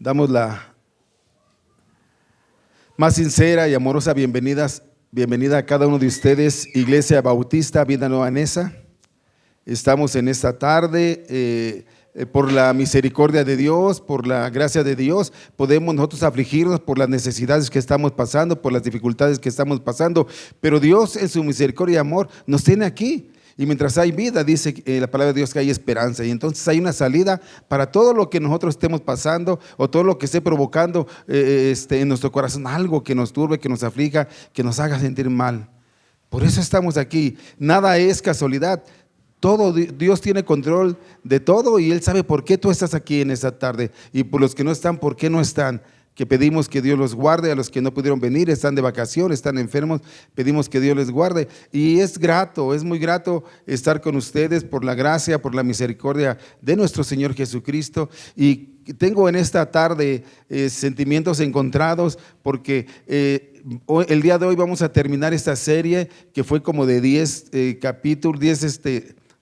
Damos la más sincera y amorosa bienvenida a cada uno de ustedes, Iglesia Bautista Vida Nueva Neza. Estamos en esta tarde, por la misericordia de Dios, por la gracia de Dios, podemos nosotros afligirnos por las necesidades que estamos pasando, por las dificultades que estamos pasando, pero Dios en su misericordia y amor nos tiene aquí. Y mientras hay vida, dice la palabra de Dios que hay esperanza. Y entonces hay una salida para todo lo que nosotros estemos pasando o todo lo que esté provocando en nuestro corazón, algo que nos turbe, que nos aflija, que nos haga sentir mal. Por eso estamos aquí. Nada es casualidad. Todo, Dios tiene control de todo y Él sabe por qué tú estás aquí en esta tarde. Y por los que no están, ¿por qué no están? Que pedimos que Dios los guarde. A los que no pudieron venir, están de vacaciones, están enfermos, pedimos que Dios les guarde. Y es grato, es muy grato estar con ustedes por la gracia, por la misericordia de nuestro Señor Jesucristo. Y tengo en esta tarde sentimientos encontrados porque el día de hoy vamos a terminar esta serie que fue como de 10 capítulos, 10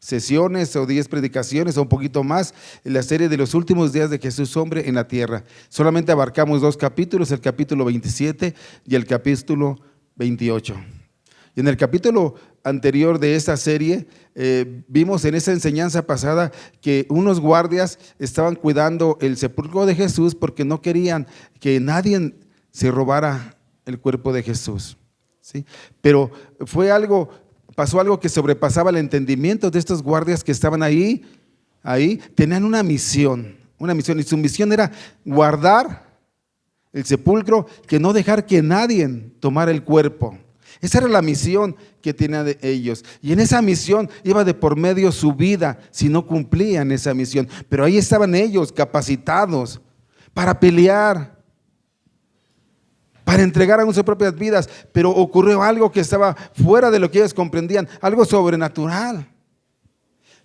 sesiones o 10 predicaciones o un poquito más, en la serie de los últimos días de Jesús hombre en la tierra. Solamente abarcamos 2 capítulos, el capítulo 27 y el capítulo 28. Y en el capítulo anterior de esta serie vimos en esa enseñanza pasada que unos guardias estaban cuidando el sepulcro de Jesús porque no querían que nadie se robara el cuerpo de Jesús, ¿sí? Pero pasó algo que sobrepasaba el entendimiento de estos guardias que estaban ahí tenían una misión, y su misión era guardar el sepulcro, que no dejar que nadie tomara el cuerpo. Esa era la misión que tenían de ellos, y en esa misión iba de por medio su vida si no cumplían esa misión. Pero ahí estaban ellos capacitados para pelear, para entregar aún sus propias vidas, pero ocurrió algo que estaba fuera de lo que ellos comprendían, algo sobrenatural,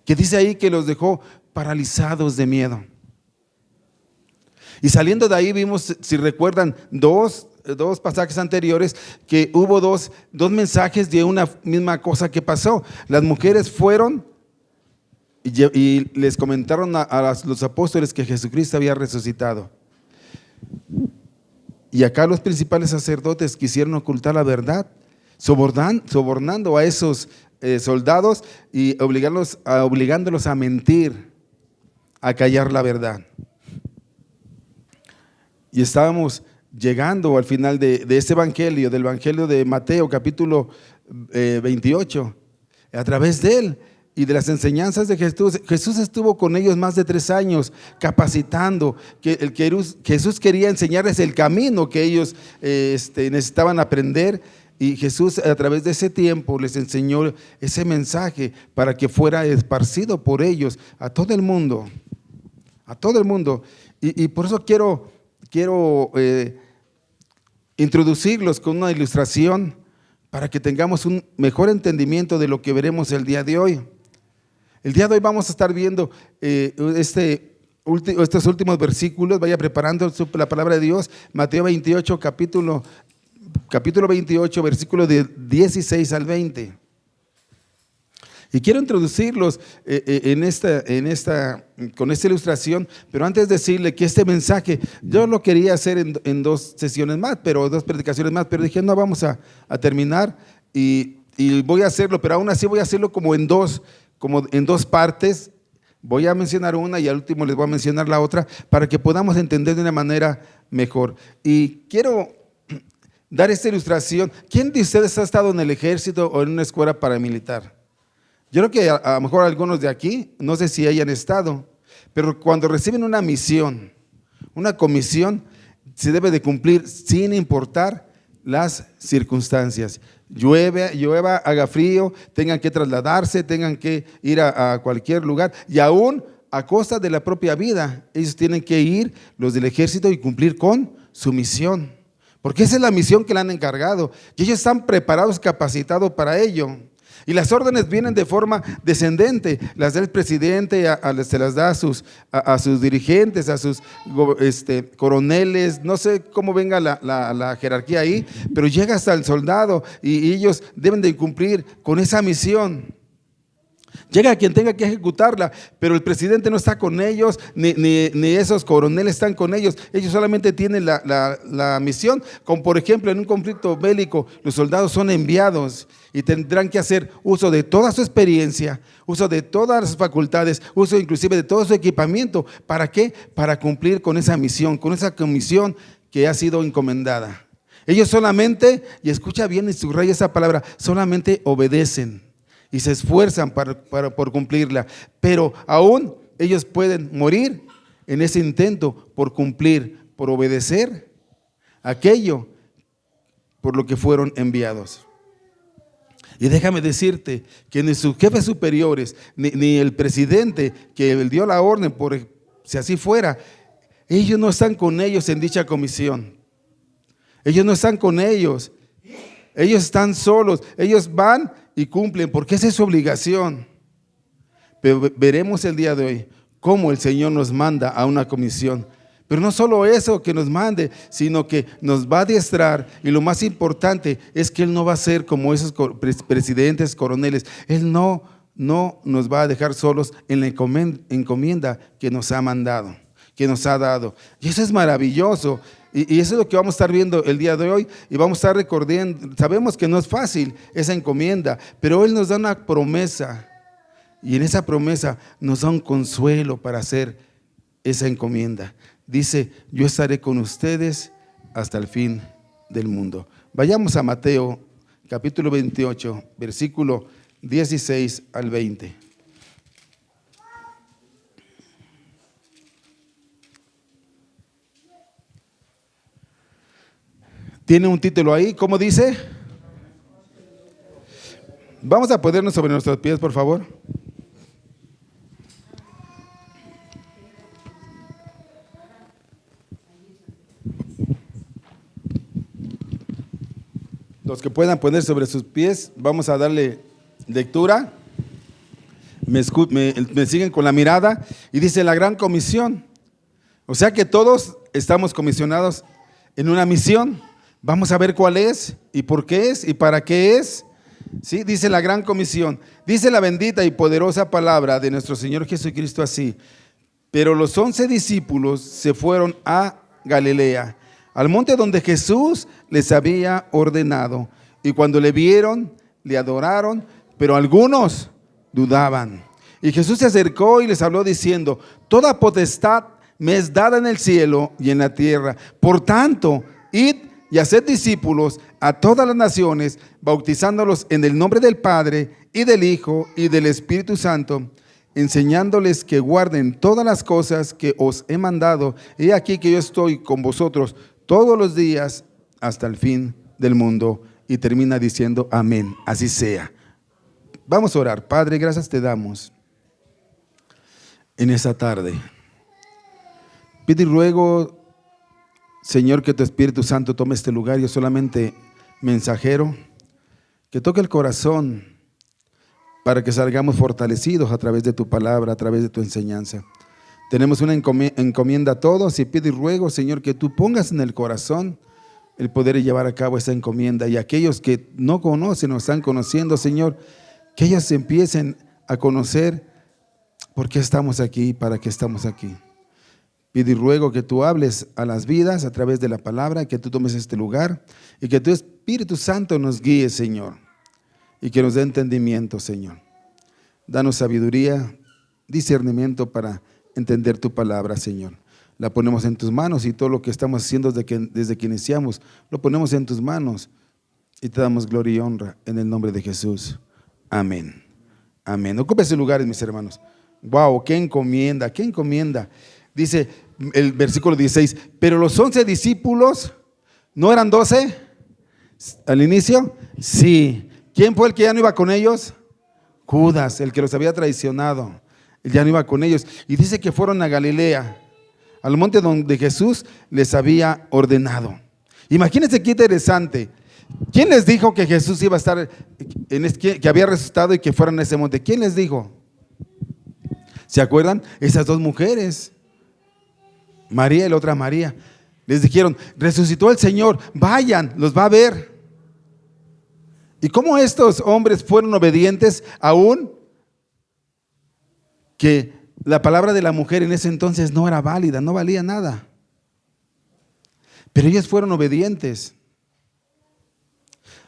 que dice ahí que los dejó paralizados de miedo. Y saliendo de ahí vimos, si recuerdan, dos pasajes anteriores, que hubo dos mensajes de una misma cosa que pasó. Las mujeres fueron y les comentaron a los apóstoles que Jesucristo había resucitado. Y acá los principales sacerdotes quisieron ocultar la verdad, sobornando a esos soldados y obligándolos a mentir, a callar la verdad. Y estábamos llegando al final de este evangelio, del evangelio de Mateo, capítulo 28, a través de él y de las enseñanzas de Jesús. Jesús estuvo con ellos más de 3 años capacitando, Jesús quería enseñarles el camino que ellos necesitaban aprender, y Jesús a través de ese tiempo les enseñó ese mensaje para que fuera esparcido por ellos a todo el mundo, y por eso quiero introducirlos con una ilustración para que tengamos un mejor entendimiento de lo que veremos el día de hoy. El día de hoy vamos a estar viendo estos últimos versículos. Vaya preparando la palabra de Dios. Mateo 28, capítulo 28, versículos de 16 al 20. Y quiero introducirlos con esta ilustración, pero antes decirle que este mensaje yo lo quería hacer en 2 sesiones más, 2 predicaciones más, pero dije no, vamos a terminar y voy a hacerlo, pero aún así voy a hacerlo como en dos partes. Voy a mencionar una y al último les voy a mencionar la otra para que podamos entender de una manera mejor. Y quiero dar esta ilustración. ¿Quién de ustedes ha estado en el ejército o en una escuela paramilitar? Yo creo que a lo mejor algunos de aquí, no sé si hayan estado, pero cuando reciben una misión, una comisión, se debe de cumplir sin importar las circunstancias. Llueva, haga frío, tengan que trasladarse, tengan que ir a cualquier lugar, y aún a costa de la propia vida, ellos tienen que ir, los del ejército, y cumplir con su misión, porque esa es la misión que le han encargado, y ellos están preparados, capacitados para ello. Y las órdenes vienen de forma descendente, las del presidente se las da a sus dirigentes, a sus coroneles, no sé cómo venga la jerarquía ahí, pero llega hasta el soldado y ellos deben de cumplir con esa misión. Llega quien tenga que ejecutarla, pero el presidente no está con ellos, ni esos coroneles están con ellos. Ellos solamente tienen la misión, como por ejemplo en un conflicto bélico, los soldados son enviados y tendrán que hacer uso de toda su experiencia, uso de todas las facultades, uso inclusive de todo su equipamiento. ¿Para qué? Para cumplir con esa misión, con esa comisión que ha sido encomendada. Ellos solamente, y escucha bien y subraya esa palabra, solamente obedecen y se esfuerzan por cumplirla, pero aún ellos pueden morir en ese intento por cumplir, por obedecer aquello por lo que fueron enviados. Y déjame decirte que ni sus jefes superiores, ni el presidente que dio la orden, por si así fuera, ellos no están con ellos en dicha comisión. Ellos no están con ellos. Ellos están solos. Ellos van y cumplen porque esa es su obligación. Pero veremos el día de hoy cómo el Señor nos manda a una comisión. Pero no solo eso que nos mande, sino que nos va a adiestrar, y lo más importante es que Él no va a ser como esos presidentes, coroneles. Él no nos va a dejar solos en la encomienda que nos ha mandado, que nos ha dado. Y eso es maravilloso. Y eso es lo que vamos a estar viendo el día de hoy, y vamos a estar recordando. Sabemos que no es fácil esa encomienda, pero Él nos da una promesa, y en esa promesa nos da un consuelo para hacer esa encomienda. Dice: yo estaré con ustedes hasta el fin del mundo. Vayamos a Mateo capítulo 28, versículo 16 al 20. ¿Tiene un título ahí? ¿Cómo dice? Vamos a ponernos sobre nuestros pies, por favor. Los que puedan poner sobre sus pies, vamos a darle lectura. Me siguen con la mirada y dice: la gran comisión. O sea que todos estamos comisionados en una misión. Vamos a ver cuál es y por qué es y para qué es. ¿Sí? Dice la gran comisión. Dice la bendita y poderosa palabra de nuestro Señor Jesucristo así: pero los 11 discípulos se fueron a Galilea, al monte donde Jesús les había ordenado. Y cuando le vieron, le adoraron, pero algunos dudaban. Y Jesús se acercó y les habló diciendo: toda potestad me es dada en el cielo y en la tierra. Por tanto, id y haced discípulos a todas las naciones, bautizándolos en el nombre del Padre y del Hijo y del Espíritu Santo, enseñándoles que guarden todas las cosas que os he mandado. He aquí que yo estoy con vosotros todos los días hasta el fin del mundo. Y termina diciendo: amén, así sea. Vamos a orar. Padre, gracias te damos en esta tarde. Pido y ruego, Señor, que tu Espíritu Santo tome este lugar. Yo solamente mensajero, que toque el corazón para que salgamos fortalecidos a través de tu palabra, a través de tu enseñanza. Tenemos una encomienda a todos, y pido y ruego, Señor, que tú pongas en el corazón el poder llevar a cabo esa encomienda, y aquellos que no conocen o están conociendo, Señor, que ellos empiecen a conocer por qué estamos aquí, para qué estamos aquí. Pido y ruego que tú hables a las vidas a través de la palabra, que tú tomes este lugar y que tu Espíritu Santo nos guíe, Señor, y que nos dé entendimiento, Señor. Danos sabiduría, discernimiento para entender tu palabra, Señor. La ponemos en tus manos, y todo lo que estamos haciendo desde que iniciamos, lo ponemos en tus manos, y te damos gloria y honra en el nombre de Jesús. Amén. Amén. Ocupe sus lugares, mis hermanos. Wow, qué encomienda, qué encomienda. Dice el versículo 16: pero los 11 discípulos, ¿no eran 12 al inicio? Sí. ¿Quién fue el que ya no iba con ellos? Judas, el que los había traicionado. Él ya no iba con ellos. Y dice que fueron a Galilea, al monte donde Jesús les había ordenado. Imagínense qué interesante. ¿Quién les dijo que Jesús iba a estar, que había resucitado y que fueran a ese monte? ¿Quién les dijo? ¿Se acuerdan? Esas dos mujeres, María y la otra María. Les dijeron: resucitó el Señor, vayan, los va a ver. ¿Y cómo estos hombres fueron obedientes aún que la palabra de la mujer en ese entonces no era válida, no valía nada. Pero ellos fueron obedientes.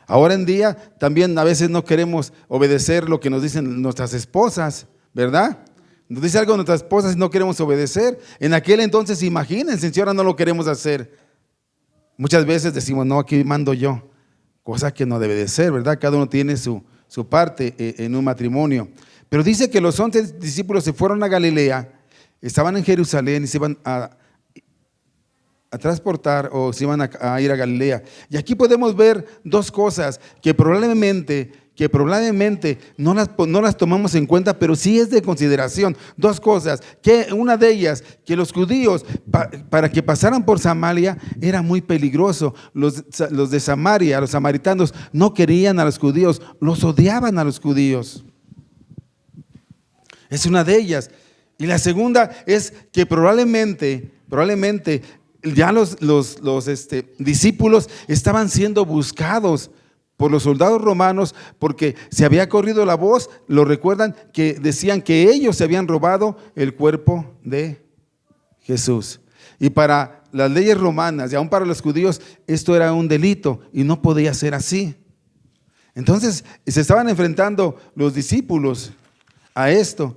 Ahora en día también a veces no queremos obedecer lo que nos dicen nuestras esposas, ¿verdad? Nos dice algo nuestras esposas y no queremos obedecer. En aquel entonces, imagínense, si ahora no lo queremos hacer. Muchas veces decimos, no, aquí mando yo, cosa que no debe de ser, ¿verdad? Cada uno tiene su parte en un matrimonio. Pero dice que los 11 discípulos se fueron a Galilea, estaban en Jerusalén y se iban a transportar o se iban a ir a Galilea. Y aquí podemos ver dos cosas que probablemente no las tomamos en cuenta, pero sí es de consideración. Dos cosas, que una de ellas, que los judíos para que pasaran por Samaria era muy peligroso. Los de Samaria, los samaritanos, no querían a los judíos, los odiaban a los judíos. Es una de ellas. Y la segunda es que probablemente ya los discípulos estaban siendo buscados por los soldados romanos porque se había corrido la voz, lo recuerdan, que decían que ellos se habían robado el cuerpo de Jesús. Y para las leyes romanas y aún para los judíos esto era un delito y no podía ser así. Entonces se estaban enfrentando los discípulos a esto.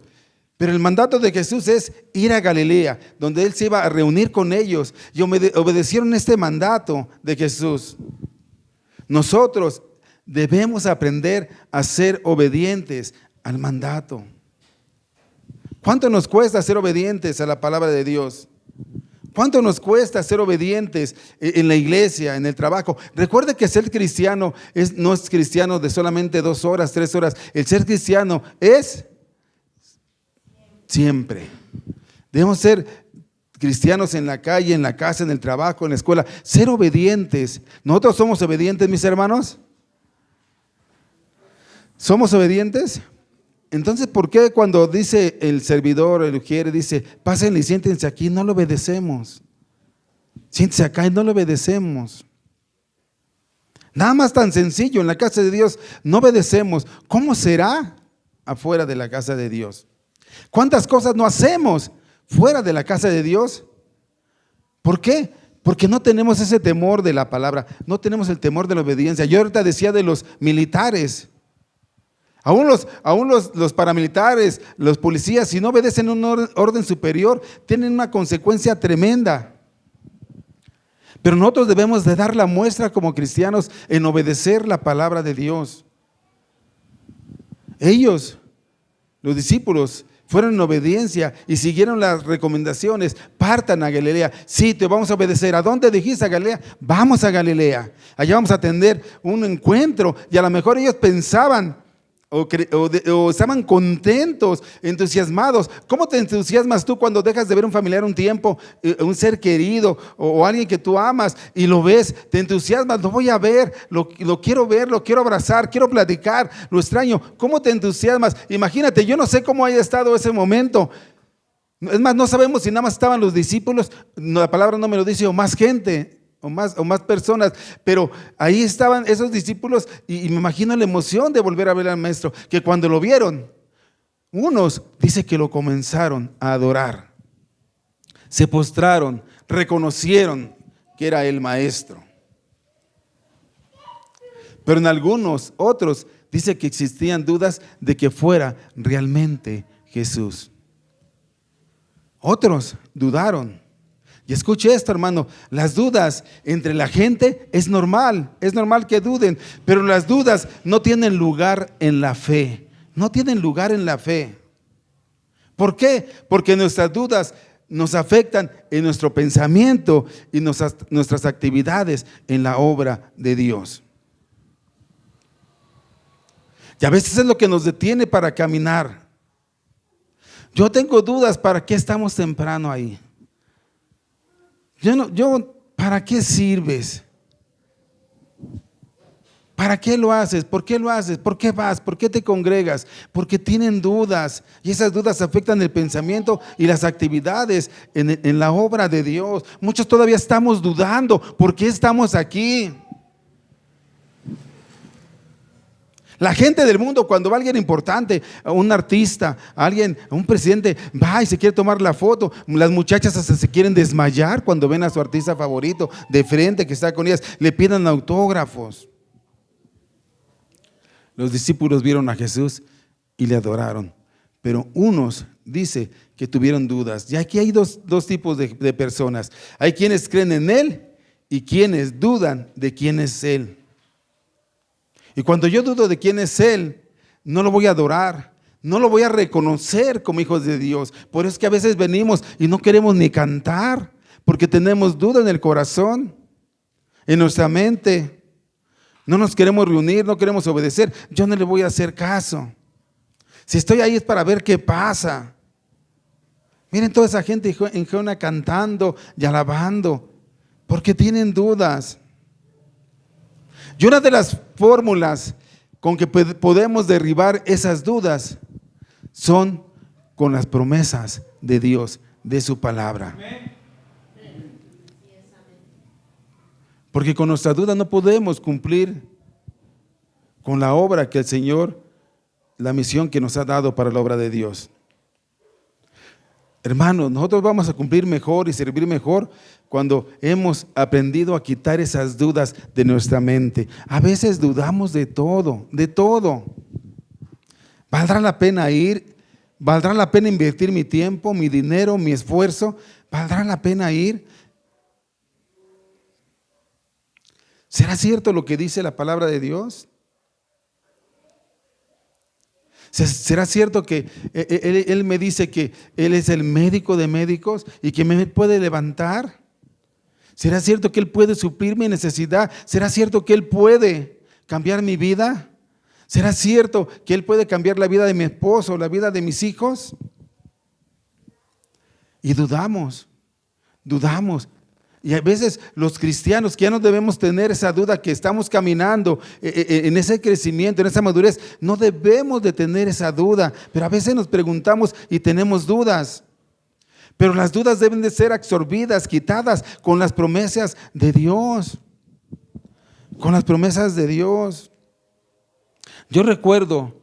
Pero el mandato de Jesús es ir a Galilea, donde Él se iba a reunir con ellos y obedecieron este mandato de Jesús. Nosotros debemos aprender a ser obedientes al mandato. ¿Cuánto nos cuesta ser obedientes a la palabra de Dios? ¿Cuánto nos cuesta ser obedientes en la iglesia, en el trabajo? Recuerde que ser cristiano no es cristiano de solamente 2 horas, 3 horas. El ser cristiano es siempre. Debemos ser cristianos en la calle, en la casa, en el trabajo, en la escuela. Ser obedientes. ¿Nosotros somos obedientes, mis hermanos? ¿Somos obedientes? Entonces, ¿por qué cuando dice el servidor, el ujiere, dice, pásenle y siéntense aquí, no lo obedecemos? Siéntense acá y no lo obedecemos. Nada más tan sencillo, en la casa de Dios no obedecemos. ¿Cómo será afuera de la casa de Dios? ¿Cuántas cosas no hacemos fuera de la casa de Dios? ¿Por qué? Porque no tenemos ese temor de la palabra, no tenemos el temor de la obediencia. Yo ahorita decía de los militares, aún los paramilitares, los policías, si no obedecen un orden superior, tienen una consecuencia tremenda. Pero nosotros debemos de dar la muestra como cristianos en obedecer la palabra de Dios. Ellos, los discípulos, fueron en obediencia y siguieron las recomendaciones. Partan a Galilea. Sí, te vamos a obedecer. ¿A dónde dijiste? A Galilea. Vamos a Galilea. Allá vamos a tener un encuentro. Y a lo mejor ellos pensaban o estaban contentos, entusiasmados. ¿Cómo te entusiasmas tú cuando dejas de ver un familiar un tiempo, un ser querido o alguien que tú amas y lo ves? Te entusiasmas, lo voy a ver, lo quiero abrazar, quiero platicar, lo extraño. ¿Cómo te entusiasmas? Imagínate, yo no sé cómo haya estado ese momento. Es más, no sabemos si nada más estaban los discípulos, la palabra no me lo dice, o más gente. O más personas, pero ahí estaban esos discípulos y me imagino la emoción de volver a ver al maestro, que cuando lo vieron, unos dice que lo comenzaron a adorar, se postraron, reconocieron que era el maestro. Pero en algunos otros dice que existían dudas de que fuera realmente Jesús. Otros dudaron. Y escuche esto, hermano, las dudas entre la gente es normal que duden, pero las dudas no tienen lugar en la fe, no tienen lugar en la fe. ¿Por qué? Porque nuestras dudas nos afectan en nuestro pensamiento y nuestras actividades en la obra de Dios. Y a veces es lo que nos detiene para caminar. Yo tengo dudas, ¿para qué estamos temprano ahí? ¿Para qué sirves? ¿Para qué lo haces? ¿Por qué lo haces? ¿Por qué vas? ¿Por qué te congregas? Porque tienen dudas y esas dudas afectan el pensamiento y las actividades en la obra de Dios. Muchos todavía estamos dudando. ¿Por qué estamos aquí? La gente del mundo, cuando va alguien importante, un artista, alguien, un presidente, va y se quiere tomar la foto. Las muchachas hasta se quieren desmayar cuando ven a su artista favorito de frente que está con ellas. Le piden autógrafos. Los discípulos vieron a Jesús y le adoraron. Pero unos, dice, que tuvieron dudas. Y aquí hay dos tipos de personas. Hay quienes creen en Él y quienes dudan de quién es Él. Y cuando yo dudo de quién es Él, no lo voy a adorar, no lo voy a reconocer como hijos de Dios. Por eso es que a veces venimos y no queremos ni cantar, porque tenemos duda en el corazón, en nuestra mente. No nos queremos reunir, no queremos obedecer. Yo no le voy a hacer caso. Si estoy ahí es para ver qué pasa. Miren toda esa gente en Jona cantando y alabando, porque tienen dudas. Y una de las fórmulas con que podemos derribar esas dudas son con las promesas de Dios, de su palabra. Porque con nuestra duda no podemos cumplir con la obra que el Señor, la misión que nos ha dado para la obra de Dios. Hermanos, nosotros vamos a cumplir mejor y servir mejor cuando hemos aprendido a quitar esas dudas de nuestra mente. A veces dudamos de todo, de todo. ¿Valdrá la pena ir? ¿Valdrá la pena invertir mi tiempo, mi dinero, mi esfuerzo? ¿Valdrá la pena ir? ¿Será cierto lo que dice la palabra de Dios? ¿Será cierto que Él me dice que Él es el médico de médicos y que me puede levantar? ¿Será cierto que Él puede suplir mi necesidad? ¿Será cierto que Él puede cambiar mi vida? ¿Será cierto que Él puede cambiar la vida de mi esposo, la vida de mis hijos? Y dudamos. Y a veces los cristianos que ya no debemos tener esa duda, que estamos caminando en ese crecimiento, en esa madurez, no debemos de tener esa duda, pero a veces nos preguntamos y tenemos dudas. Pero las dudas deben de ser absorbidas, quitadas con las promesas de Dios. Con las promesas de Dios. Yo recuerdo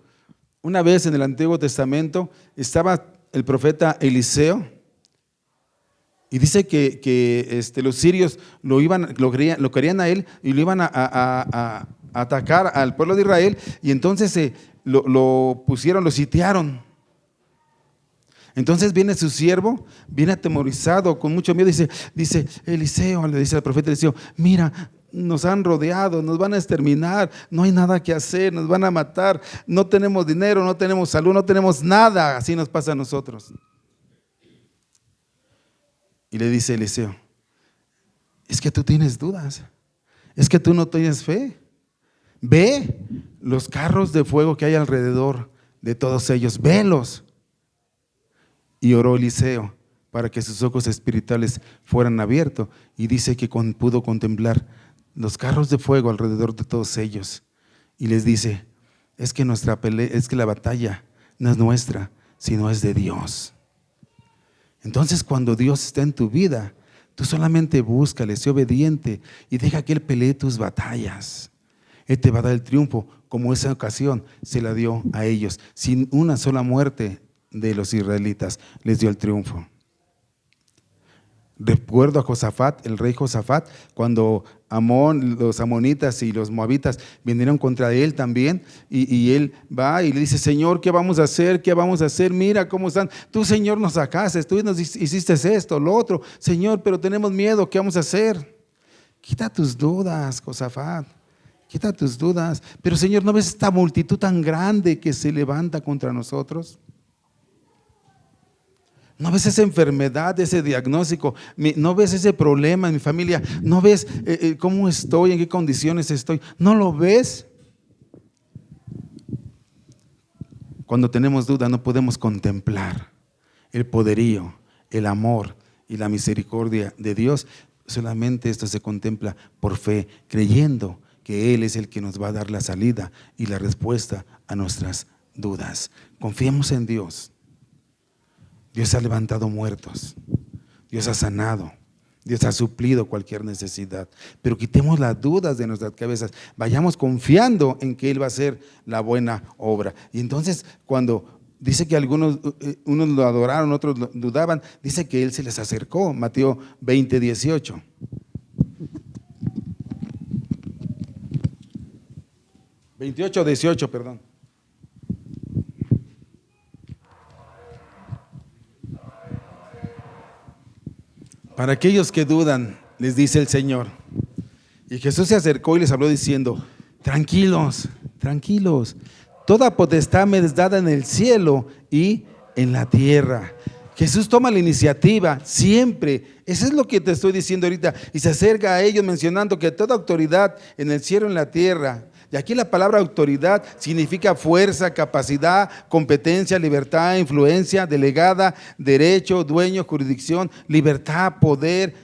una vez en el Antiguo Testamento estaba el profeta Eliseo. Y dice que los sirios lo querían a él y lo iban a atacar al pueblo de Israel, y entonces lo sitiaron. Entonces viene su siervo, viene atemorizado, con mucho miedo, dice Eliseo, le dice al profeta Eliseo: mira, nos han rodeado, nos van a exterminar, no hay nada que hacer, nos van a matar, no tenemos dinero, no tenemos salud, no tenemos nada, así nos pasa a nosotros. Y le dice Eliseo: es que tú tienes dudas, es que tú no tienes fe. Ve los carros de fuego que hay alrededor de todos ellos, velos. Y oró Eliseo para que sus ojos espirituales fueran abiertos, y dice que pudo contemplar los carros de fuego alrededor de todos ellos. Y les dice: es que la batalla no es nuestra, sino es de Dios. Entonces, cuando Dios está en tu vida, tú solamente búscale, sé obediente y deja que Él pelee tus batallas. Él te va a dar el triunfo, como esa ocasión se la dio a ellos. Sin una sola muerte de los israelitas, les dio el triunfo. Recuerdo a Josafat, el rey Josafat, cuando los amonitas y los moabitas vinieron contra él también, y él va y le dice: Señor, ¿qué vamos a hacer? ¿Qué vamos a hacer? Mira cómo están. Tú, Señor, nos sacaste, tú nos hiciste esto, lo otro. Señor, pero tenemos miedo, ¿qué vamos a hacer? Quita tus dudas, Josafat, quita tus dudas. Pero, Señor, ¿no ves esta multitud tan grande que se levanta contra nosotros? ¿No ves esa enfermedad, ese diagnóstico? ¿No ves ese problema en mi familia? ¿No ves cómo estoy, en qué condiciones estoy? ¿No lo ves? Cuando tenemos duda no podemos contemplar el poderío, el amor y la misericordia de Dios. Solamente esto se contempla por fe, creyendo que Él es el que nos va a dar la salida y la respuesta a nuestras dudas. Confiemos en Dios. Dios ha levantado muertos, Dios ha sanado, Dios ha suplido cualquier necesidad, pero quitemos las dudas de nuestras cabezas, vayamos confiando en que Él va a hacer la buena obra. Y entonces cuando dice que unos lo adoraron, otros lo dudaban, dice que Él se les acercó, Mateo 20:18. (28:18), perdón. Para aquellos que dudan, les dice el Señor. Y Jesús se acercó y les habló diciendo: tranquilos, tranquilos, toda potestad me es dada en el cielo y en la tierra. Jesús toma la iniciativa siempre. Eso es lo que te estoy diciendo ahorita. Y se acerca a ellos mencionando que toda autoridad en el cielo y en la tierra. Y aquí la palabra autoridad significa fuerza, capacidad, competencia, libertad, influencia, delegada, derecho, dueño, jurisdicción, libertad, poder.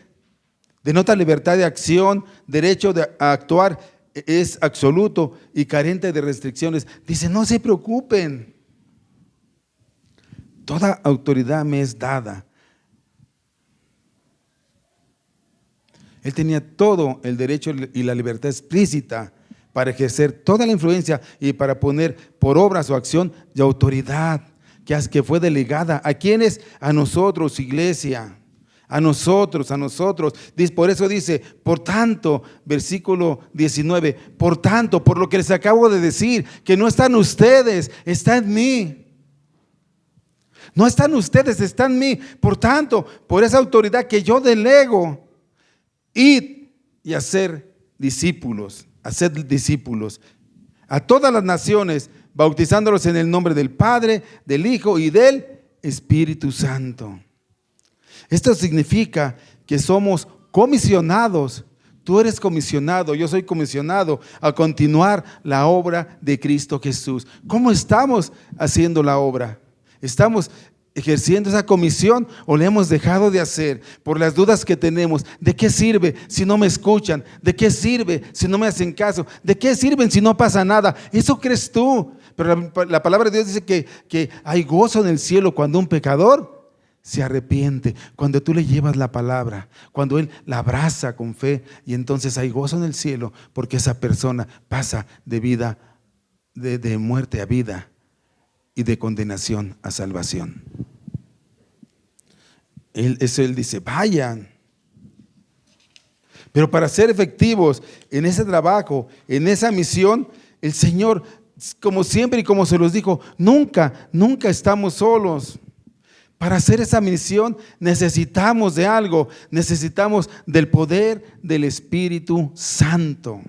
Denota libertad de acción, derecho a actuar es absoluto y carente de restricciones. Dice: no se preocupen, toda autoridad me es dada. Él tenía todo el derecho y la libertad explícita para ejercer toda la influencia y para poner por obra su acción de autoridad que fue delegada. ¿A quiénes? A nosotros, iglesia. A nosotros. Por eso dice: por tanto, versículo 19, por tanto, por lo que les acabo de decir, que no están ustedes, está en mí. No están ustedes, está en mí. Por tanto, por esa autoridad que yo delego, id y hacer discípulos a todas las naciones, bautizándolos en el nombre del Padre, del Hijo y del Espíritu Santo. Esto significa que somos comisionados. Tú eres comisionado, yo soy comisionado a continuar la obra de Cristo Jesús. ¿Cómo estamos haciendo la obra? ¿Estamos ejerciendo esa comisión o le hemos dejado de hacer por las dudas que tenemos? ¿De qué sirve si no me escuchan? ¿De qué sirve si no me hacen caso? ¿De qué sirven si no pasa nada? Eso crees tú. Pero la palabra de Dios dice que hay gozo en el cielo cuando un pecador se arrepiente, cuando tú le llevas la palabra, cuando Él la abraza con fe, y entonces hay gozo en el cielo porque esa persona pasa de vida, de muerte a vida y de condenación a salvación. Él dice: vayan. Pero para ser efectivos en ese trabajo, en esa misión, el Señor, como siempre y como se los dijo, nunca estamos solos. Para hacer esa misión necesitamos de algo, necesitamos del poder del Espíritu Santo.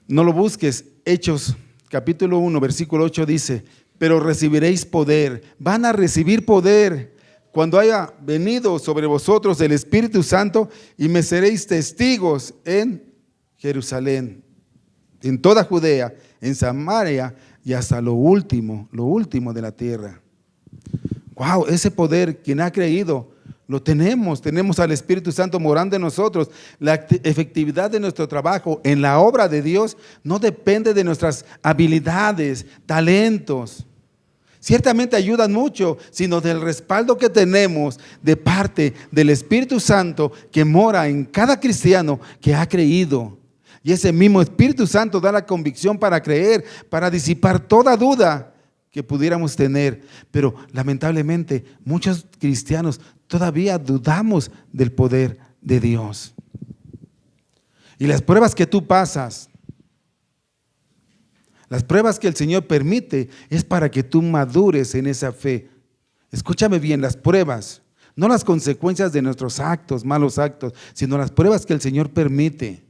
No lo busques. Hechos capítulo 1, versículo 8 dice: pero recibiréis poder, van a recibir poder cuando haya venido sobre vosotros el Espíritu Santo, y me seréis testigos en Jerusalén, en toda Judea, en Samaria y hasta lo último de la tierra. Wow, ese poder, quien ha creído, lo tenemos al Espíritu Santo morando en nosotros. La efectividad de nuestro trabajo en la obra de Dios no depende de nuestras habilidades, talentos. Ciertamente ayudan mucho, sino del respaldo que tenemos de parte del Espíritu Santo que mora en cada cristiano que ha creído. Y ese mismo Espíritu Santo da la convicción para creer, para disipar toda duda que pudiéramos tener. Pero lamentablemente muchos cristianos todavía dudamos del poder de Dios. Y las pruebas que tú pasas, las pruebas que el Señor permite, es para que tú madures en esa fe. Escúchame bien, las pruebas, no las consecuencias de nuestros actos, malos actos, sino las pruebas que el Señor permite.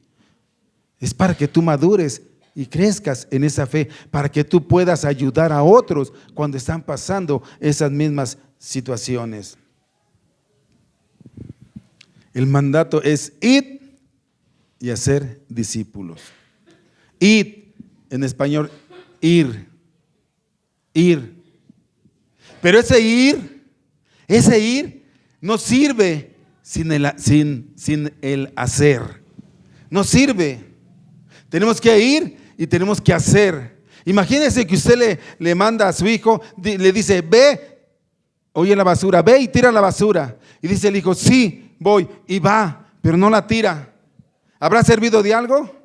Es para que tú madures y crezcas en esa fe, para que tú puedas ayudar a otros cuando están pasando esas mismas situaciones. El mandato es id y hacer discípulos. Id, en español, ir. Pero ese ir no sirve sin el hacer. No sirve. Tenemos que ir y tenemos que hacer. Imagínese que usted le manda a su hijo, le dice: ve oye la basura, ve y tira la basura. Y dice el hijo, sí, voy, y va, pero no la tira. ¿Habrá servido de algo?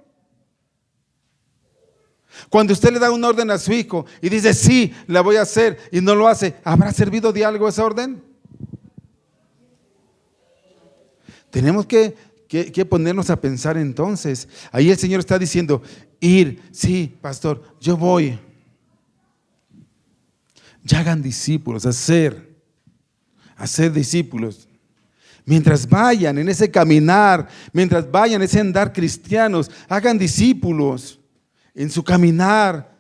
Cuando usted le da una orden a su hijo y dice, sí, la voy a hacer, y no lo hace, ¿habrá servido de algo esa orden? Tenemos que ponernos a pensar entonces. Ahí el Señor está diciendo, ir, sí, pastor, yo voy. Ya hagan discípulos, hacer discípulos. Mientras vayan en ese caminar, mientras vayan en ese andar cristianos, hagan discípulos en su caminar.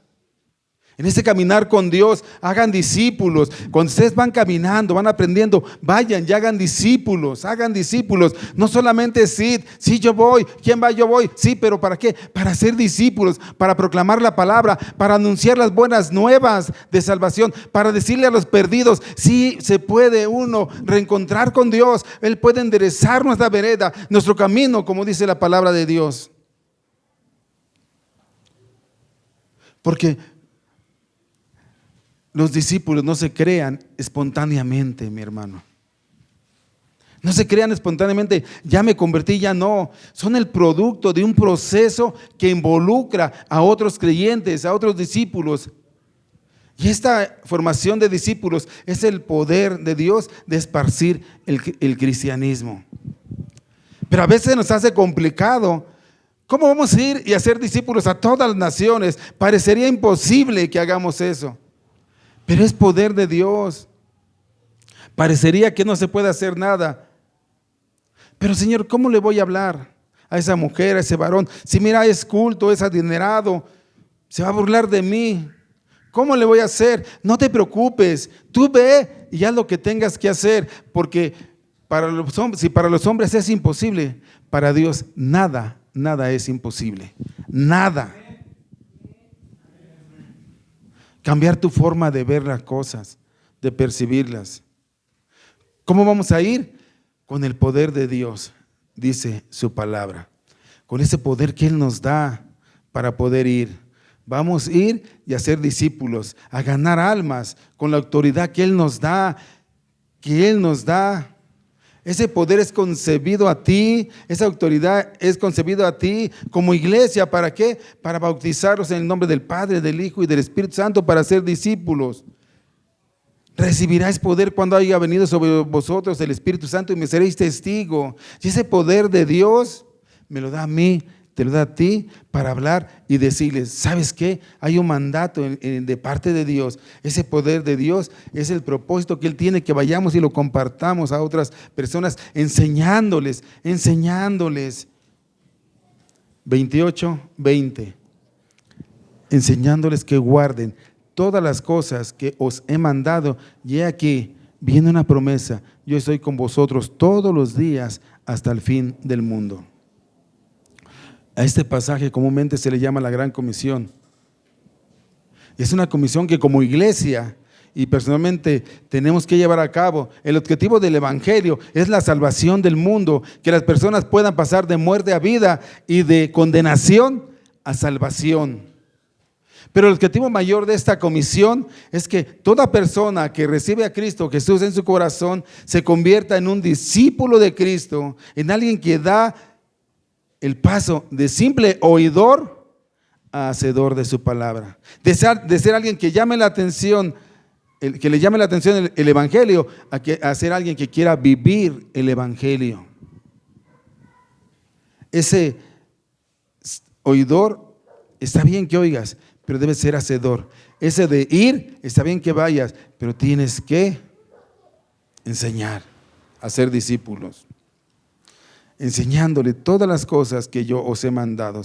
En ese caminar con Dios, hagan discípulos. Cuando ustedes van caminando, van aprendiendo, vayan y hagan discípulos, hagan discípulos. No solamente sí, yo voy, ¿quién va? Yo voy. Sí, pero ¿para qué? Para ser discípulos, para proclamar la palabra, para anunciar las buenas nuevas de salvación, para decirle a los perdidos, sí, se puede uno reencontrar con Dios. Él puede enderezar nuestra vereda, nuestro camino, como dice la palabra de Dios. Porque los discípulos no se crean espontáneamente, mi hermano. No se crean espontáneamente, ya me convertí, ya no. Son el producto de un proceso que involucra a otros creyentes, a otros discípulos. Y esta formación de discípulos es el poder de Dios de esparcir el cristianismo. Pero a veces nos hace complicado. ¿Cómo vamos a ir y hacer discípulos a todas las naciones? Parecería imposible que hagamos eso. Pero es poder de Dios. Parecería que no se puede hacer nada. Pero Señor, ¿cómo le voy a hablar a esa mujer, a ese varón? Si mira, es culto, es adinerado, se va a burlar de mí. ¿Cómo le voy a hacer? No te preocupes, tú ve y haz lo que tengas que hacer, porque si para los hombres es imposible, para Dios nada es imposible. Nada. Cambiar tu forma de ver las cosas, de percibirlas. ¿Cómo vamos a ir? Con el poder de Dios, dice su palabra. Con ese poder que Él nos da para poder ir. Vamos a ir y a ser discípulos, a ganar almas con la autoridad que Él nos da, Ese poder es concebido a ti, esa autoridad es concebida a ti como iglesia. ¿Para qué? Para bautizarlos en el nombre del Padre, del Hijo y del Espíritu Santo, para ser discípulos. Recibiráis poder cuando haya venido sobre vosotros el Espíritu Santo y me seréis testigo. Y ese poder de Dios me lo da a mí, te lo da a ti para hablar y decirles, ¿sabes qué? Hay un mandato de parte de Dios. Ese poder de Dios es el propósito que Él tiene, que vayamos y lo compartamos a otras personas, enseñándoles. 28:20. Enseñándoles que guarden todas las cosas que os he mandado, y he aquí, viene una promesa, yo estoy con vosotros todos los días hasta el fin del mundo. A este pasaje comúnmente se le llama la Gran Comisión. Es una comisión que como iglesia y personalmente tenemos que llevar a cabo. El objetivo del Evangelio es la salvación del mundo, que las personas puedan pasar de muerte a vida y de condenación a salvación. Pero el objetivo mayor de esta comisión es que toda persona que recibe a Cristo Jesús en su corazón se convierta en un discípulo de Cristo, en alguien que da el paso de simple oidor a hacedor de su palabra, de ser alguien que llame la atención, que le llame la atención el Evangelio, a ser alguien que quiera vivir el Evangelio. Ese oidor, está bien que oigas, pero debe ser hacedor. Ese de ir, está bien que vayas, pero tienes que enseñar, hacer discípulos, enseñándole todas las cosas que yo os he mandado.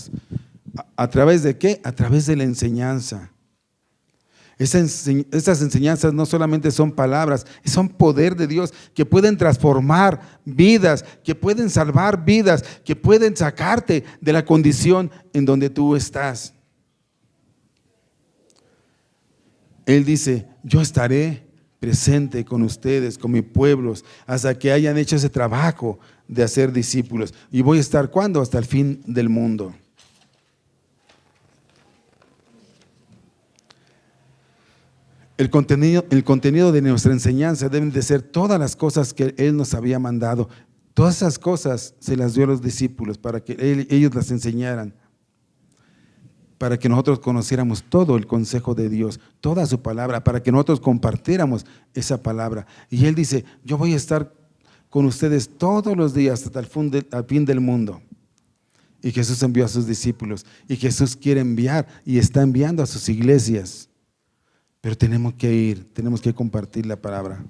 ¿A través de qué? A través de la enseñanza. Estas enseñanzas no solamente son palabras, son poder de Dios que pueden transformar vidas, que pueden salvar vidas, que pueden sacarte de la condición en donde tú estás. Él dice, yo estaré presente con ustedes, con mis pueblos, hasta que hayan hecho ese trabajo de hacer discípulos. ¿Y voy a estar cuándo? Hasta el fin del mundo. El contenido de nuestra enseñanza deben de ser todas las cosas que Él nos había mandado. Todas esas cosas se las dio a los discípulos para que ellos las enseñaran, para que nosotros conociéramos todo el consejo de Dios, toda su palabra, para que nosotros compartiéramos esa palabra. Y Él dice, yo voy a estar con ustedes todos los días hasta el fin del mundo. Y Jesús envió a sus discípulos, y Jesús quiere enviar y está enviando a sus iglesias. Pero tenemos que ir, tenemos que compartir la palabra.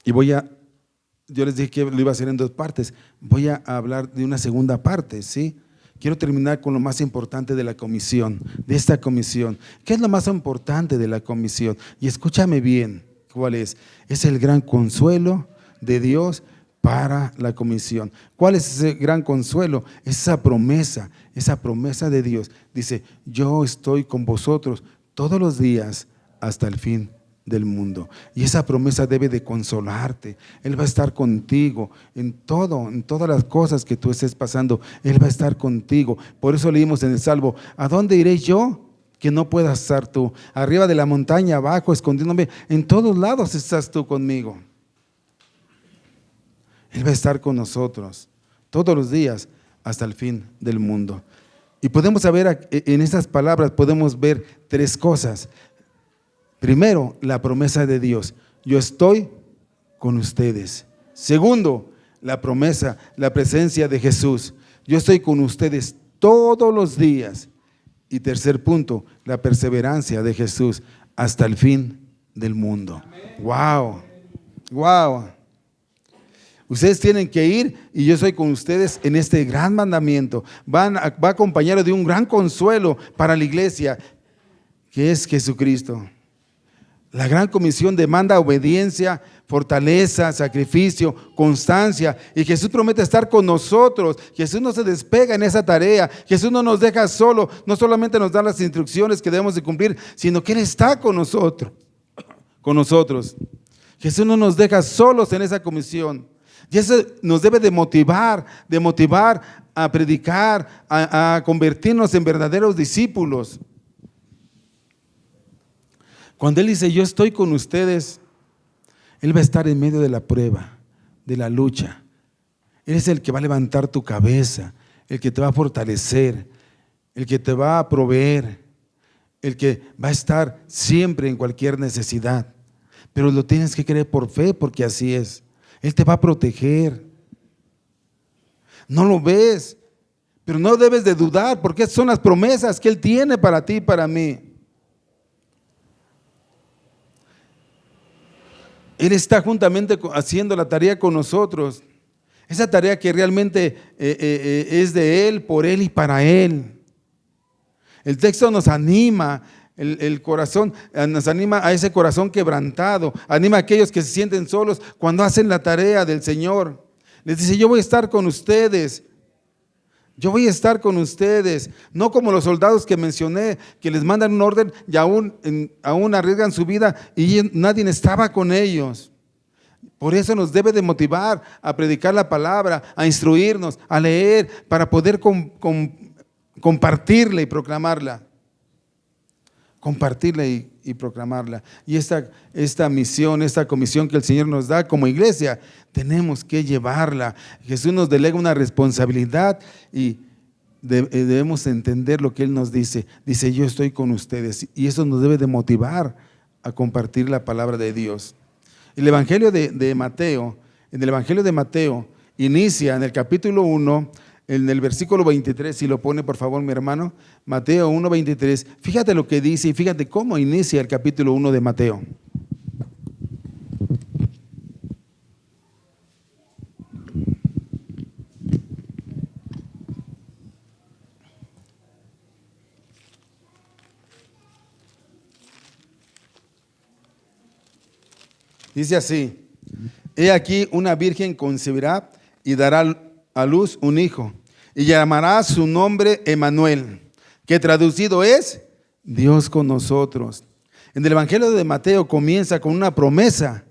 Y yo les dije que lo iba a hacer en 2 partes, voy a hablar de una segunda parte, ¿sí? Quiero terminar con lo más importante de la comisión, de esta comisión. ¿Qué es lo más importante de la comisión? Y escúchame bien, ¿cuál es? Es el gran consuelo de Dios para la comisión. ¿Cuál es ese gran consuelo? Esa promesa de Dios. Dice, yo estoy con vosotros todos los días hasta el fin del mundo. Y esa promesa debe de consolarte. Él va a estar contigo en todas las cosas que tú estés pasando. Él va a estar contigo. Por eso leímos en el Salmo, ¿a dónde iré yo que no puedas estar tú? Arriba de la montaña, abajo, escondiéndome. En todos lados estás tú conmigo. Él va a estar con nosotros todos los días hasta el fin del mundo. Y podemos ver en estas palabras, podemos ver 3 cosas. Primero, la promesa de Dios. Yo estoy con ustedes. Segundo, la promesa, la presencia de Jesús. Yo estoy con ustedes todos los días. Y tercer punto, la perseverancia de Jesús hasta el fin del mundo. ¡Wow! ¡Wow! Ustedes tienen que ir y yo estoy con ustedes en este gran mandamiento. Va acompañado de un gran consuelo para la iglesia, que es Jesucristo. La gran comisión demanda obediencia, fortaleza, sacrificio, constancia. Y Jesús promete estar con nosotros. Jesús no se despega en esa tarea. Jesús no nos deja solo. No solamente nos da las instrucciones que debemos de cumplir, sino que Él está con nosotros. Jesús no nos deja solos en esa comisión. Y eso nos debe de motivar a predicar, a convertirnos en verdaderos discípulos. Cuando Él dice, yo estoy con ustedes, Él va a estar en medio de la prueba, de la lucha. Él es el que va a levantar tu cabeza, el que te va a fortalecer, el que te va a proveer, el que va a estar siempre en cualquier necesidad. Pero lo tienes que creer por fe, porque así es. Él te va a proteger. No lo ves, pero no debes de dudar, porque son las promesas que Él tiene para ti y para mí. Él está juntamente haciendo la tarea con nosotros. Esa tarea que realmente es de Él, por Él y para Él. El texto nos anima, el corazón, nos anima a ese corazón quebrantado, anima a aquellos que se sienten solos cuando hacen la tarea del Señor. Les dice, yo voy a estar con ustedes. Yo voy a estar con ustedes, no como los soldados que mencioné, que les mandan un orden y aún arriesgan su vida y nadie estaba con ellos. Por eso nos debe de motivar a predicar la palabra, a instruirnos, a leer, para poder compartirla y proclamarla. Compartirla y proclamarla. Y esta misión, esta comisión que el Señor nos da como iglesia, tenemos que llevarla. Jesús nos delega una responsabilidad y debemos entender lo que Él nos dice. Dice, yo estoy con ustedes. Y eso nos debe de motivar a compartir la palabra de Dios. El Evangelio de Mateo, en el Evangelio de Mateo, inicia en el capítulo 1, en el versículo 23, si lo pone por favor mi hermano, Mateo 1, 23, fíjate lo que dice y fíjate cómo inicia el capítulo 1 de Mateo. Dice así, he aquí una virgen concebirá y dará a luz un hijo, y llamará su nombre Emmanuel, que traducido es Dios con nosotros. En el Evangelio de Mateo comienza con una promesa,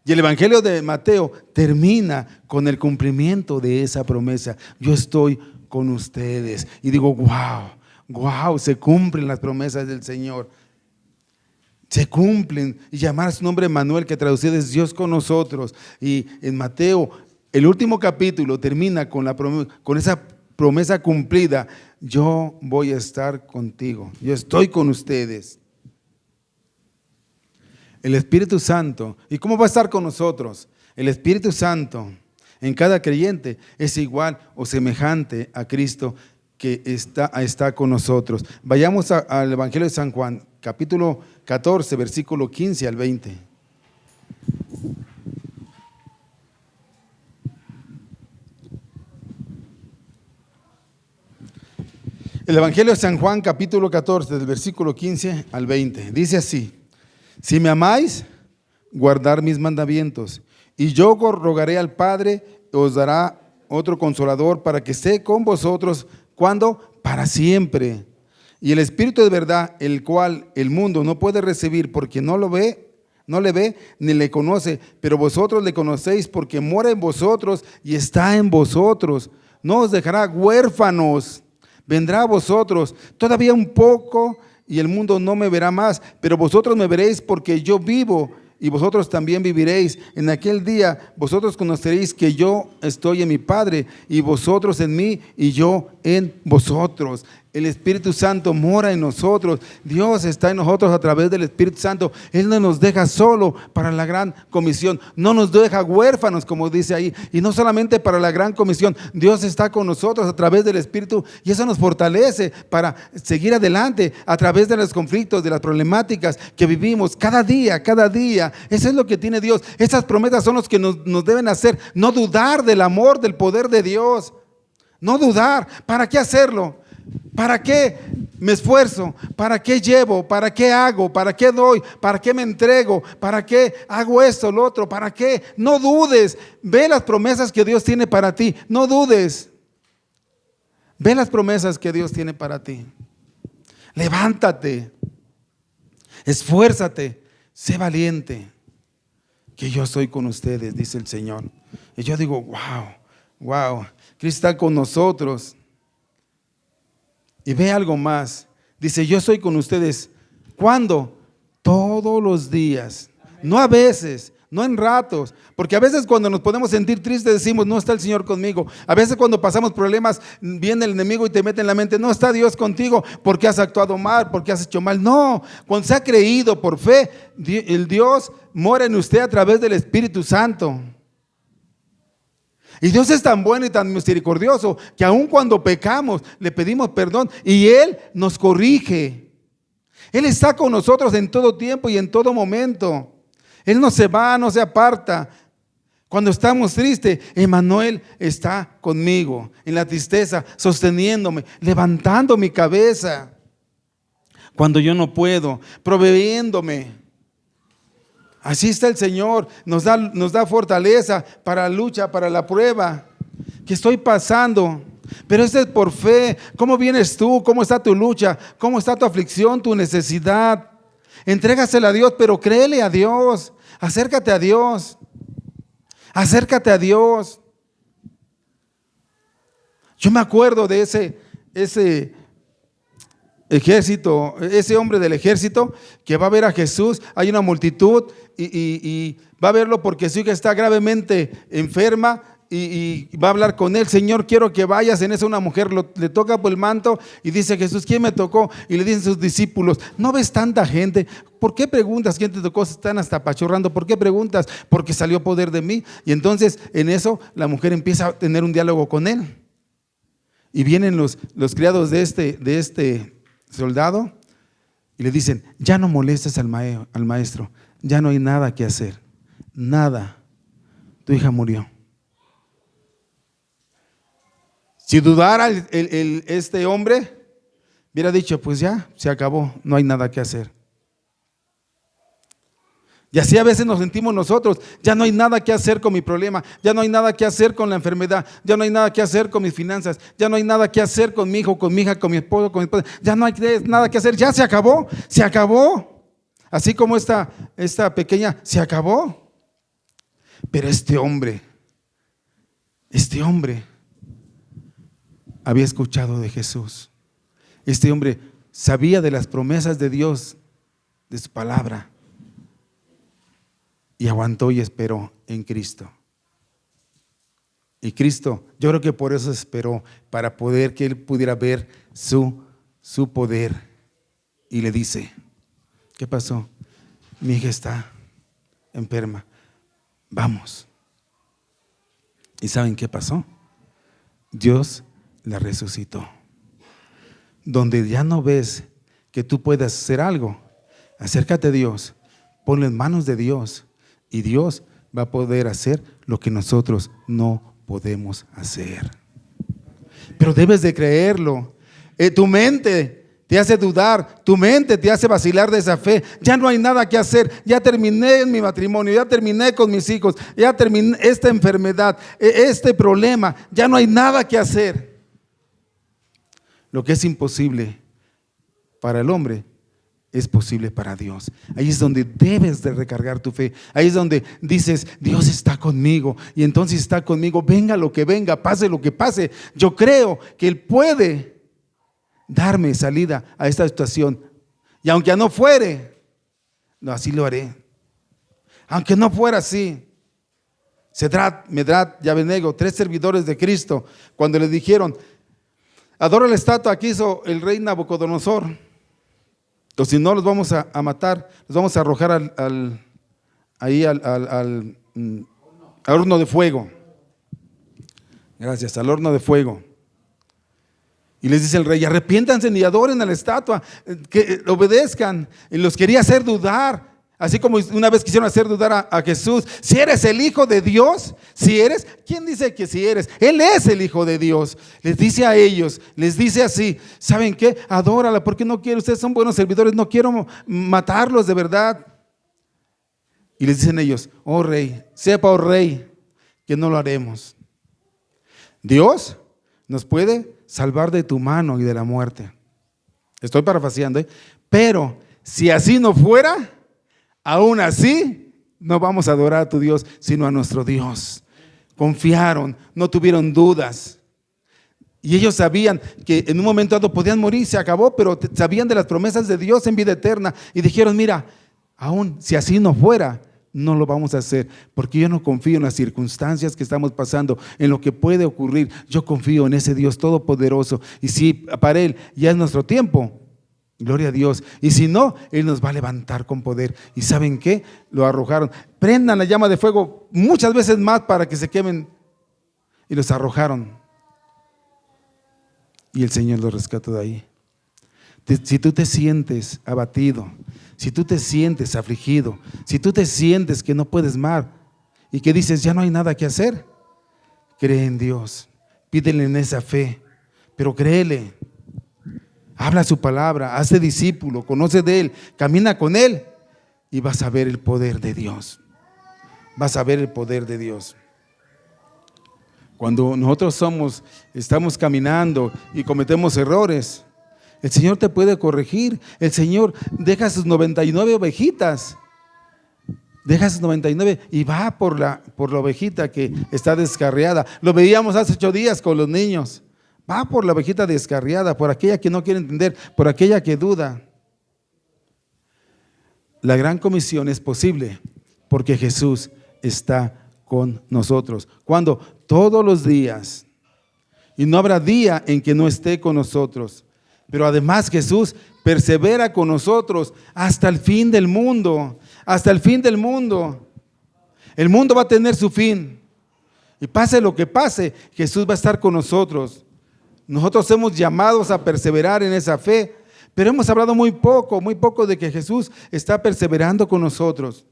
y el Evangelio de Mateo termina con el cumplimiento de esa promesa. Yo estoy con ustedes. Y digo, wow, se cumplen las promesas del Señor. se cumplen, y llamar a su nombre Emmanuel, que traducido es Dios con nosotros. Y en Mateo, el último capítulo termina con esa promesa cumplida: yo voy a estar contigo, yo estoy con ustedes. El Espíritu Santo, ¿y cómo va a estar con nosotros? El Espíritu Santo en cada creyente es igual o semejante a Cristo, que está con nosotros. Vayamos al Evangelio de San Juan, capítulo 14, versículo 15 al 20. El Evangelio de San Juan, capítulo 14, del versículo 15 al 20. Dice así: si me amáis, guardad mis mandamientos, y yo rogaré al Padre, y os dará otro Consolador, para que esté con vosotros. ¿Cuándo? Para siempre. Y el Espíritu de verdad, el cual el mundo no puede recibir, porque no le ve ni le conoce, pero vosotros le conocéis, porque mora en vosotros y está en vosotros. No os dejará huérfanos, vendrá a vosotros. Todavía un poco y el mundo no me verá más, pero vosotros me veréis, porque yo vivo y vosotros también viviréis. En aquel día vosotros conoceréis que yo estoy en mi Padre, y vosotros en mí y yo en vosotros. El Espíritu Santo mora en nosotros. Dios está en nosotros a través del Espíritu Santo. Él no nos deja solo para la gran comisión. No nos deja huérfanos, como dice ahí. Y no solamente para la gran comisión. Dios está con nosotros a través del Espíritu, y eso nos fortalece para seguir adelante a través de los conflictos, de las problemáticas que vivimos cada día, cada día. Eso es lo que tiene Dios. Esas promesas son las que nos deben hacer no dudar del amor, del poder de Dios. No dudar. ¿Para qué hacerlo? ¿Para qué me esfuerzo? ¿Para qué llevo? ¿Para qué hago? ¿Para qué doy? ¿Para qué me entrego? ¿Para qué hago esto, lo otro? ¿Para qué? No dudes. Ve las promesas que Dios tiene para ti. No dudes. Ve las promesas que Dios tiene para ti. Levántate. Esfuérzate. Sé valiente. Que yo estoy con ustedes, dice el Señor. Y yo digo, wow. Cristo está con nosotros. Y ve algo más. Dice, yo estoy con ustedes. ¿Cuándo? Todos los días. No a veces, no en ratos. Porque a veces cuando nos podemos sentir tristes decimos, no está el Señor conmigo. A veces cuando pasamos problemas, viene el enemigo y te mete en la mente, no está Dios contigo porque has actuado mal, porque has hecho mal. No, cuando se ha creído por fe, el Dios mora en usted a través del Espíritu Santo. Y Dios es tan bueno y tan misericordioso que aun cuando pecamos le pedimos perdón y Él nos corrige. Él está con nosotros en todo tiempo y en todo momento. Él no se va, no se aparta. Cuando estamos tristes, Emmanuel está conmigo en la tristeza, sosteniéndome, levantando mi cabeza. Cuando yo no puedo, proveyéndome. Así está el Señor, nos da fortaleza para la lucha, para la prueba que estoy pasando. Pero esto es por fe. ¿Cómo vienes tú? ¿Cómo está tu lucha? ¿Cómo está tu aflicción, tu necesidad? Entrégasela a Dios, pero créele a Dios. Acércate a Dios. Acércate a Dios. Yo me acuerdo de ese ejército, ese hombre del ejército que va a ver a Jesús. Hay una multitud y va a verlo porque su hija está gravemente enferma y va a hablar con él. Señor, quiero que vayas. En eso una mujer le toca por el manto y dice, Jesús, ¿quién me tocó? Y le dicen sus discípulos, ¿no ves tanta gente? ¿Por qué preguntas quién te tocó? Están hasta apachurrando. ¿Por qué preguntas? Porque salió poder de mí. Y entonces en eso la mujer empieza a tener un diálogo con él. Y vienen los criados de este soldado y le dicen, ya no molestes al maestro, ya no hay nada que hacer, nada, tu hija murió. Si dudara este hombre, hubiera dicho, pues ya, se acabó, no hay nada que hacer. Y así a veces nos sentimos nosotros, ya no hay nada que hacer con mi problema, ya no hay nada que hacer con la enfermedad, ya no hay nada que hacer con mis finanzas, ya no hay nada que hacer con mi hijo, con mi hija, con mi esposo, con mi esposa, ya no hay nada que hacer, ya se acabó, se acabó. Así como esta pequeña, se acabó. Pero este hombre había escuchado de Jesús. Este hombre sabía de las promesas de Dios de su palabra. Y aguantó y esperó en Cristo. Y Cristo, yo creo que por eso esperó, para poder que él pudiera ver su poder. Y le dice: ¿qué pasó? Mi hija está enferma, vamos. ¿Y saben qué pasó? Dios la resucitó. Donde ya no ves que tú puedas hacer algo, acércate a Dios, ponlo en manos de Dios, y Dios va a poder hacer lo que nosotros no podemos hacer. Pero debes de creerlo. Tu mente te hace dudar, tu mente te hace vacilar de esa fe. Ya no hay nada que hacer, ya terminé en mi matrimonio, ya terminé con mis hijos, ya terminé esta enfermedad, este problema, ya no hay nada que hacer. Lo que es imposible para el hombre es posible para Dios. Ahí es donde debes de recargar tu fe. Ahí es donde dices: Dios está conmigo, y entonces está conmigo, venga lo que venga, pase lo que pase. Yo creo que Él puede darme salida a esta situación, y aunque no fuere, no, así lo haré. Aunque no fuera así. Cedrat, Medrat y Abednego, 3 servidores de Cristo, cuando le dijeron: adora la estatua que hizo el rey Nabucodonosor, o si no, los vamos a matar, los vamos a arrojar al horno de fuego. Gracias, al horno de fuego. Y les dice el rey: arrepiéntanse y adoren a la estatua, que obedezcan. Y los quería hacer dudar, así como una vez quisieron hacer dudar a Jesús. Si eres el Hijo de Dios, si eres, ¿quién dice que si eres? Él es el Hijo de Dios. Les dice a ellos, les dice así: ¿saben qué? Adórala, porque no quiero, ustedes son buenos servidores, no quiero matarlos de verdad. Y les dicen ellos: oh rey, sepa, oh rey, que no lo haremos. Dios nos puede salvar de tu mano y de la muerte. Estoy parafraseando, pero si así no fuera, aún así no vamos a adorar a tu Dios, sino a nuestro Dios. Confiaron, no tuvieron dudas. Y ellos sabían que en un momento dado podían morir, se acabó, pero sabían de las promesas de Dios en vida eterna. Y dijeron: mira, aún si así no fuera, no lo vamos a hacer, porque yo no confío en las circunstancias que estamos pasando, en lo que puede ocurrir. Yo confío en ese Dios todopoderoso, y si para Él ya es nuestro tiempo, gloria a Dios, y si no, Él nos va a levantar con poder. ¿Y saben qué? Lo arrojaron. Prendan la llama de fuego muchas veces más para que se quemen, y los arrojaron, y el Señor los rescató de ahí. Si tú te sientes abatido, si tú te sientes afligido, si tú te sientes que no puedes más y que dices: ya no hay nada que hacer, cree en Dios, pídele en esa fe, pero créele, habla su palabra, hazte discípulo, conoce de Él, camina con Él, y vas a ver el poder de Dios. Vas a ver el poder de Dios. Cuando nosotros estamos caminando y cometemos errores, el Señor te puede corregir. El Señor deja sus 99 ovejitas, deja sus 99 y va por la ovejita que está descarriada. Lo veíamos hace 8 días con los niños. Va por la ovejita descarriada, por aquella que no quiere entender, por aquella que duda. La gran comisión es posible porque Jesús está con nosotros. ¿Cuándo? Todos los días. Y no habrá día en que no esté con nosotros. Pero además Jesús persevera con nosotros hasta el fin del mundo. Hasta el fin del mundo. El mundo va a tener su fin. Y pase lo que pase, Jesús va a estar con nosotros. Nosotros somos llamados a perseverar en esa fe, pero hemos hablado muy poco de que Jesús está perseverando con nosotros.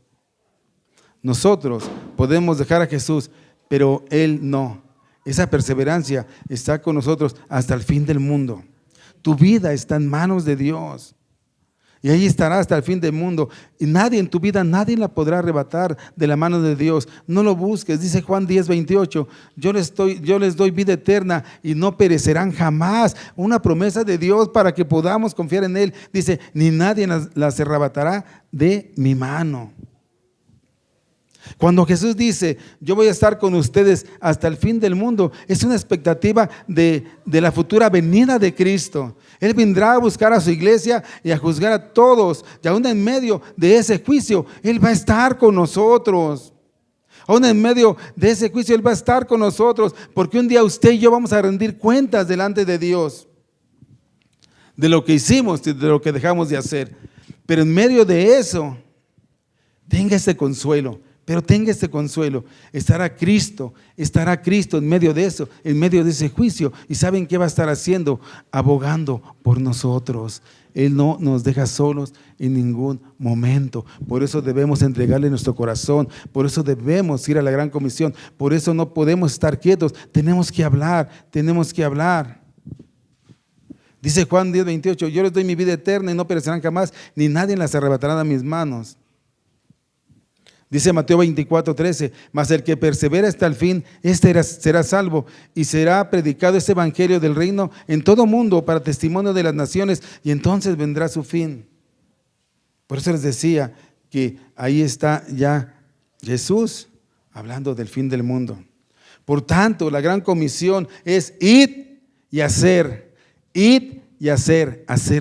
Nosotros podemos dejar a Jesús, pero Él no. Esa perseverancia está con nosotros hasta el fin del mundo. Tu vida está en manos de Dios. Y ahí estará hasta el fin del mundo. Y nadie en tu vida, nadie la podrá arrebatar de la mano de Dios. No lo busques. Dice Juan 10:28. Yo les doy vida eterna y no perecerán jamás. Una promesa de Dios para que podamos confiar en Él. Dice: ni nadie las arrebatará de mi mano. Cuando Jesús dice, yo voy a estar con ustedes hasta el fin del mundo, es una expectativa de la futura venida de Cristo. Él vendrá a buscar a su iglesia y a juzgar a todos. Y aún en medio de ese juicio, Él va a estar con nosotros. Aún en medio de ese juicio, Él va a estar con nosotros. Porque un día usted y yo vamos a rendir cuentas delante de Dios de lo que hicimos y de lo que dejamos de hacer. Pero en medio de eso, tenga este consuelo. Pero tenga este consuelo, estará Cristo en medio de eso, en medio de ese juicio. ¿Y saben qué va a estar haciendo? Abogando por nosotros. Él no nos deja solos en ningún momento. Por eso debemos entregarle nuestro corazón. Por eso debemos ir a la gran comisión. Por eso no podemos estar quietos. Tenemos que hablar. Dice Juan 10:28, yo les doy mi vida eterna y no perecerán jamás, ni nadie las arrebatará de mis manos. Dice Mateo 24:13, mas el que persevera hasta el fin, será salvo, y será predicado este evangelio del reino en todo mundo para testimonio de las naciones, y entonces vendrá su fin. Por eso les decía que ahí está ya Jesús hablando del fin del mundo. Por tanto, la gran comisión es id y hacer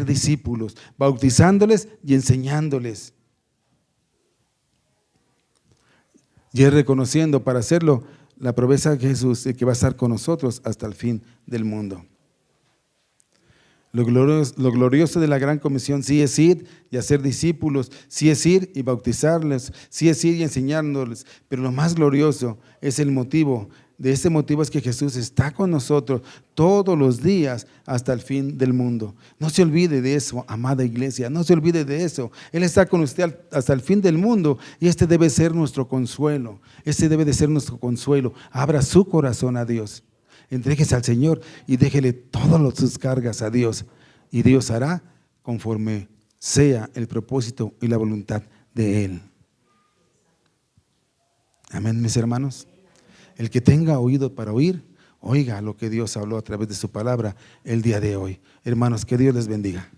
discípulos, bautizándoles y enseñándoles. Y es reconociendo para hacerlo la promesa de Jesús de que va a estar con nosotros hasta el fin del mundo. Lo glorioso de la gran comisión sí es ir y hacer discípulos, sí es ir y bautizarles, sí es ir y enseñándoles, pero lo más glorioso es el motivo. De este motivo es que Jesús está con nosotros todos los días hasta el fin del mundo. No se olvide de eso, amada iglesia, no se olvide de eso. Él está con usted hasta el fin del mundo y este debe ser nuestro consuelo. Este debe de ser nuestro consuelo. Abra su corazón a Dios, entréguese al Señor y déjele todas sus cargas a Dios. Y Dios hará conforme sea el propósito y la voluntad de Él. Amén, mis hermanos. El que tenga oído para oír, oiga lo que Dios habló a través de su palabra el día de hoy. Hermanos, que Dios les bendiga.